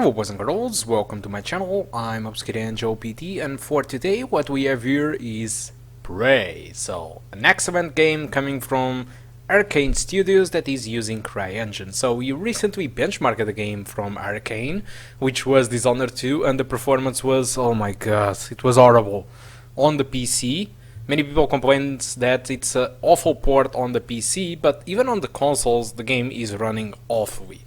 Hello boys and girls, welcome to my channel. I'm OpsKidAngelPT, and for today what we have here is Prey. So, an excellent game coming from Arcane Studios that is using CryEngine. So we recently benchmarked the game from Arcane, which was Dishonored 2, and the performance was, oh my god, it was horrible on the PC. Many people complained that it's an awful port on the PC, but even on the consoles the game is running awfully.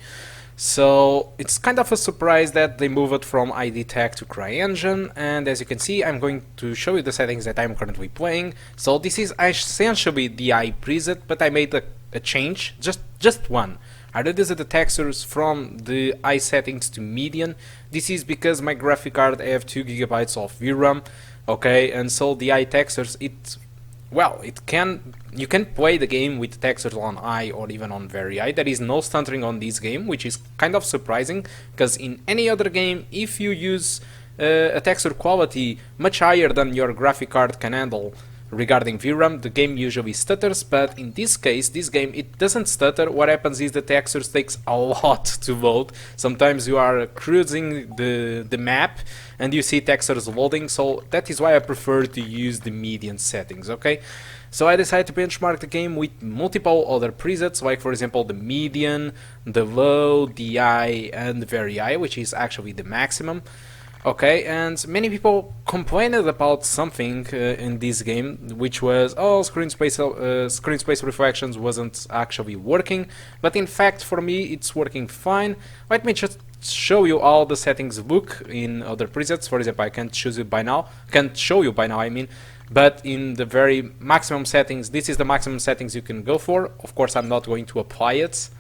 So it's kind of a surprise that they moved from ID Tech to CryEngine, and as you can see I'm going to show you the settings that I'm currently playing. So this is essentially the eye preset, but I made a change, just one. I reduced the textures from the eye settings to median. This is because my graphic card have 2 GB of VRAM, okay, and so the eye textures, you can play the game with textures on high or even on very high. There is no stuttering on this game, which is kind of surprising, because in any other game, if you use a texture quality much higher than your graphic card can handle regarding VRAM, the game usually stutters, but in this case, this game, it doesn't stutter. What happens is the textures takes a lot to load. Sometimes you are cruising the map and you see textures loading, so that is why I prefer to use the median settings, okay? So I decided to benchmark the game with multiple other presets, like for example the median, the low, the high, and the very high, which is actually the maximum. Okay, and many people complained about something in this game, which was, oh, screen space reflections wasn't actually working, but in fact for me it's working fine. Let me just show you how the settings look in other presets. For example, I can't show you by now, I mean, but in the very maximum settings, this is the maximum settings you can go for. Of course, I'm not going to apply it.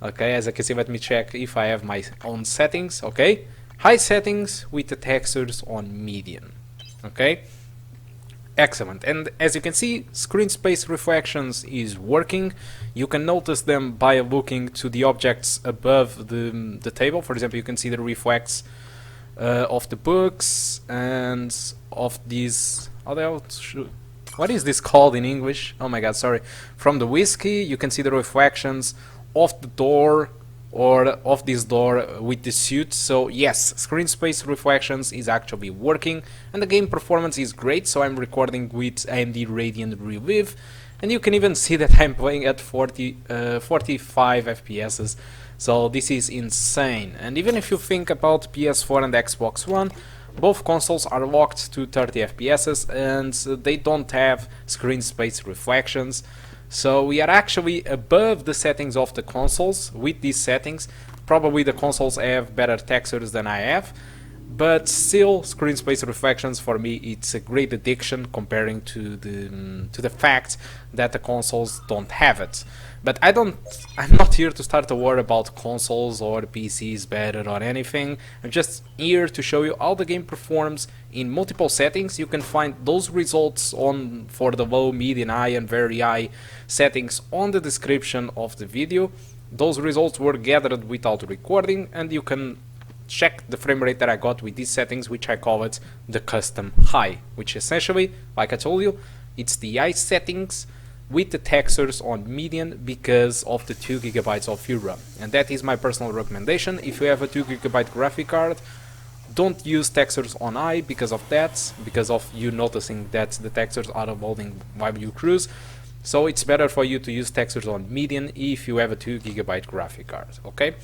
Okay, as you can see, let me check if I have my own settings. Okay, high settings with the textures on median. Okay, excellent. And as you can see, screen space reflections is working. You can notice them by looking to the objects above the table. For example, you can see the reflex of the books and of these. What is this called in English? Oh my god, sorry. From the whiskey, you can see the reflections of the door, or of this door with the suit. So yes, screen space reflections is actually working, and the game performance is great. So I'm recording with AMD Radeon Relive, and you can even see that I'm playing at 45 FPS. So this is insane. And even if you think about PS4 and Xbox One, both consoles are locked to 30 FPS and they don't have screen space reflections. So we are actually above the settings of the consoles with these settings. Probably the consoles have better textures than I have, but still screen space reflections for me it's a great addiction comparing to the fact that the consoles don't have it. But I'm not here to start a war about consoles or PCs better or anything. I'm just here to show you how the game performs in multiple settings. You can find those results for the low, medium, high and very high settings on the description of the video. Those results were gathered without recording, and you can check the frame rate that I got with these settings, which I call it the custom high, which essentially, like I told you, it's the high settings with the textures on median because of the 2 GB of VRAM. And that is my personal recommendation. If you have a 2 GB graphic card, don't use textures on high because of that, because of you noticing that the textures are loading while you cruise. So it's better for you to use textures on median if you have a 2 GB graphic card, okay?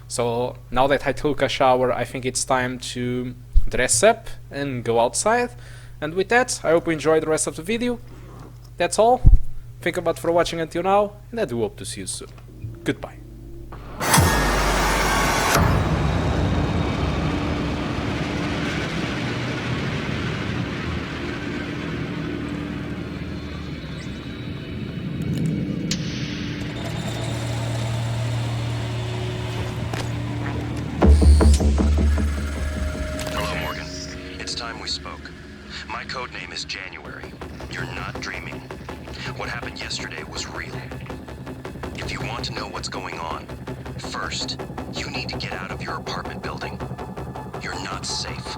So now that I took a shower, I think it's time to dress up and go outside. And with that, I hope you enjoy the rest of the video. That's all. Thank you for watching until now, and I do hope to see you soon. Goodbye. Hello, Morgan. It's time we spoke. My code name is January. You're not dreaming. What happened yesterday was real. If you want to know what's going on, first, you need to get out of your apartment building. You're not safe.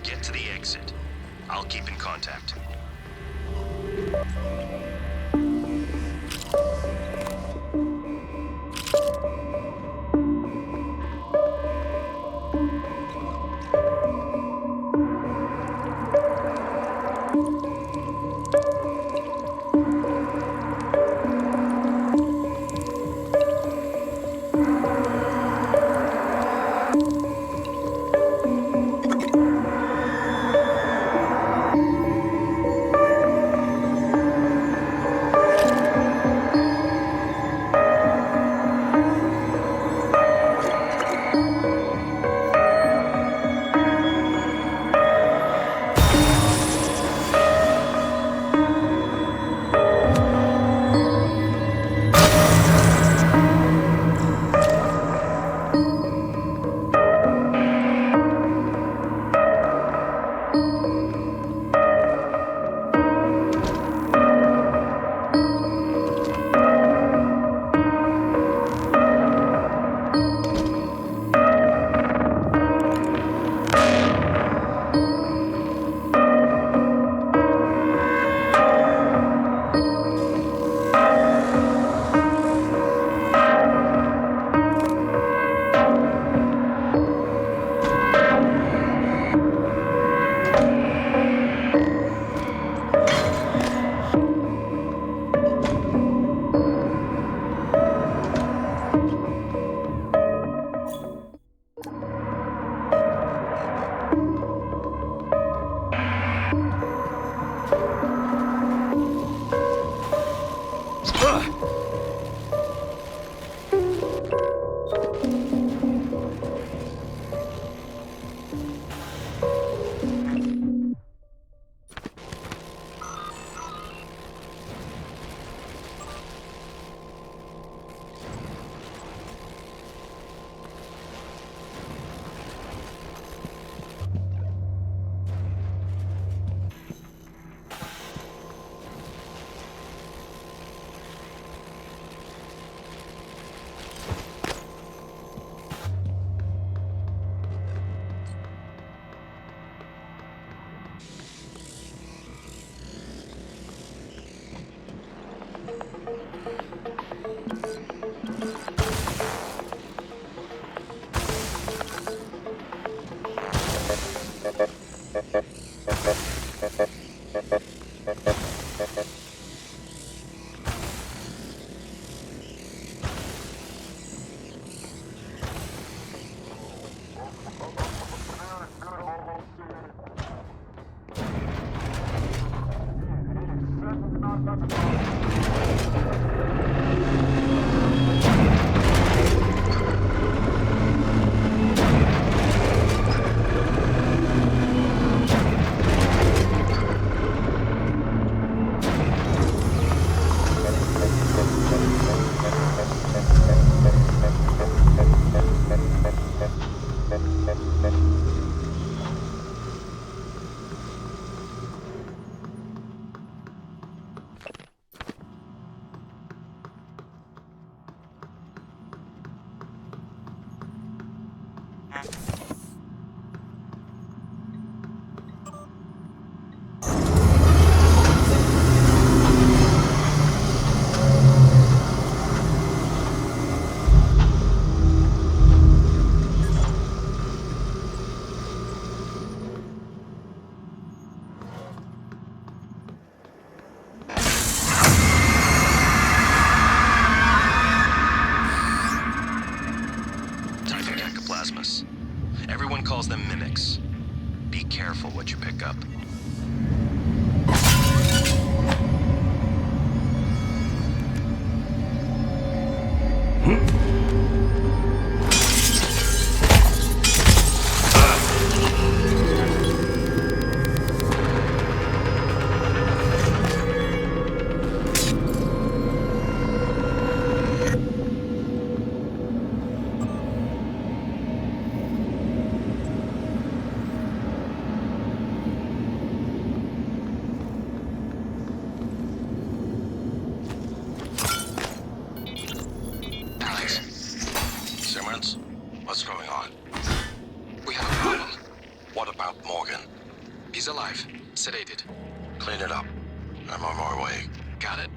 Get to the exit. I'll keep in contact. Everyone calls them mimics. Be careful what you pick up. He's alive. Sedated. Clean it up. I'm on my way. Got it.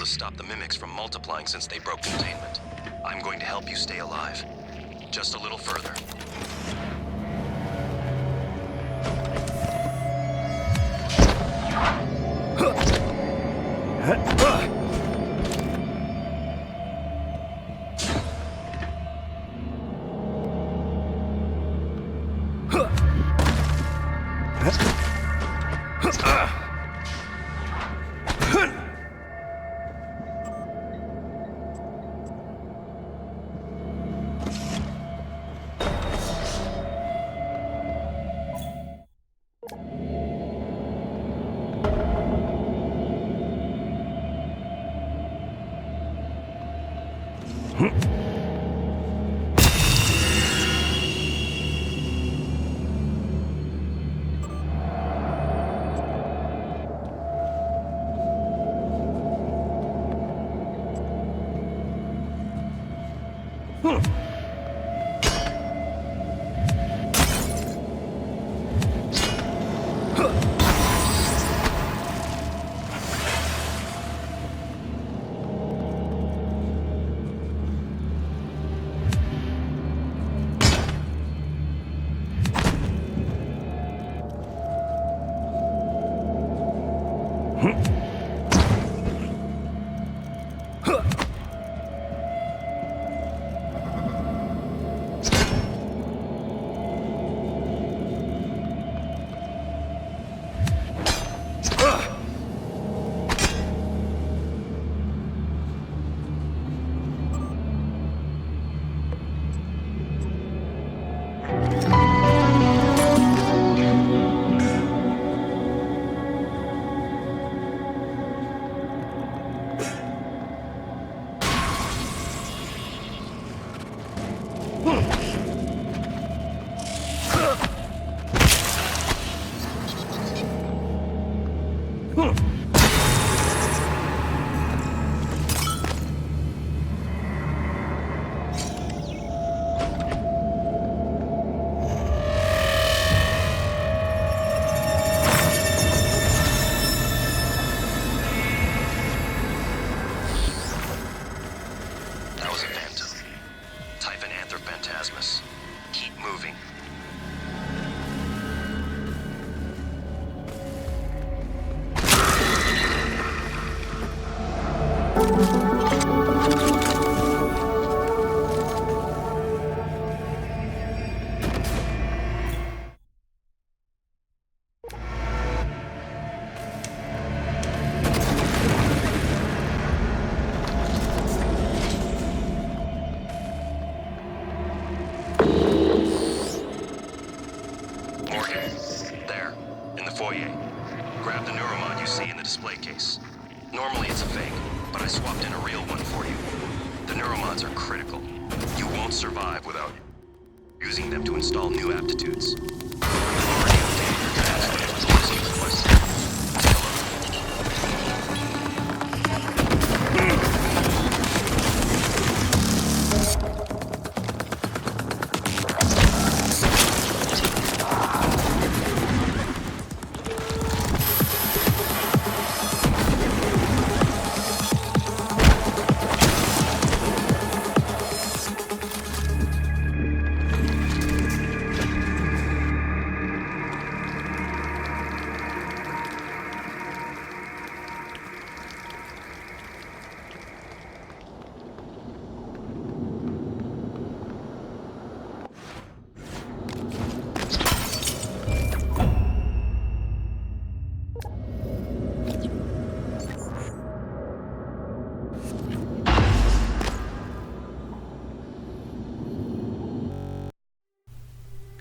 Stop the mimics from multiplying since they broke containment. I'm going to help you stay alive. Just a little further. Normally it's a fake, but I swapped in a real one for you. The neuromods are critical. You won't survive without using them to install new aptitudes. I've already updated your translator with what's requested. Take a look.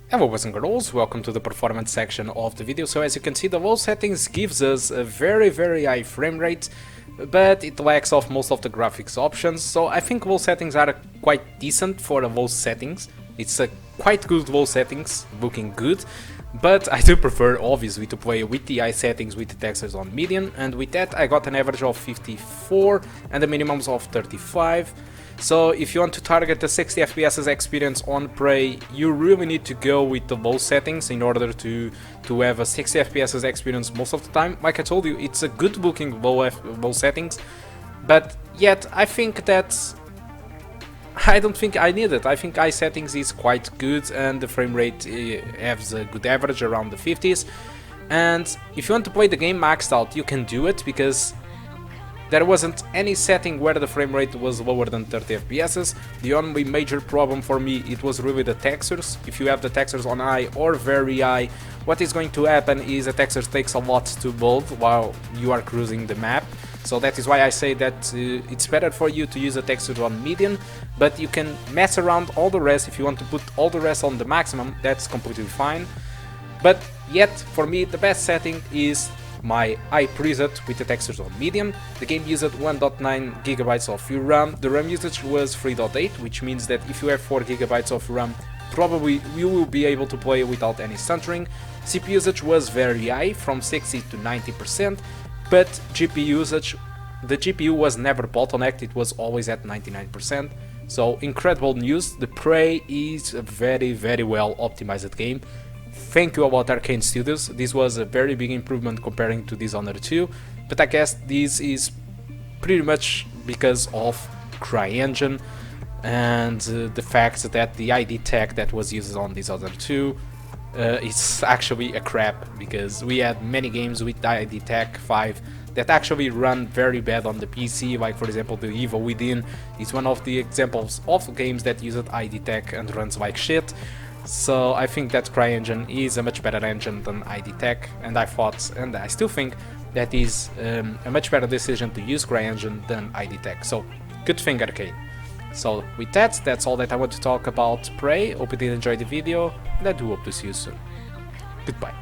Hello boys and girls, welcome to the performance section of the video. So as you can see, the low settings gives us a very high frame rate, but it lacks of most of the graphics options. So I think low settings are quite decent for the low settings. It's a quite good low settings, looking good. But I do prefer obviously to play with the high settings with the textures on medium, and with that I got an average of 54 and the minimums of 35. So if you want to target the 60 FPS experience on Prey, you really need to go with the low settings in order to have a 60 FPS experience most of the time. Like I told you, it's a good looking low settings, but yet I think that I don't think I need it. I think high settings is quite good and the frame rate has a good average around the 50s. And if you want to play the game maxed out, you can do it, because there wasn't any setting where the frame rate was lower than 30 FPS. The only major problem for me, it was really the textures. If you have the textures on high or very high, what is going to happen is the textures takes a lot to build while you are cruising the map. So that is why I say that it's better for you to use the textures on medium, but you can mess around all the rest. If you want to put all the rest on the maximum, that's completely fine. But yet, for me, the best setting is my high preset with the textures on medium. The game used 1.9 GB of RAM. The RAM usage was 3.8, which means that if you have 4 GB of RAM, probably you will be able to play without any stuttering. CPU usage was very high, from 60 to 90%, but GPU usage, the GPU was never bottlenecked, it was always at 99%. So incredible news, the Prey is a very well optimized game. Thank you about Arcane Studios. This was a very big improvement comparing to Dishonored 2, but I guess this is pretty much because of CryEngine and the fact that the ID tech that was used on Dishonored 2 is actually a crap, because we had many games with ID Tech 5 that actually run very bad on the PC, like for example the Evil Within is one of the examples of games that used ID Tech and runs like shit. So I think that CryEngine is a much better engine than ID Tech, and I thought, and I still think, that is a much better decision to use CryEngine than ID Tech. So good thing, Arcane. So with that, that's all that I want to talk about Prey. Hope you did enjoy the video, and I do hope to see you soon. Goodbye.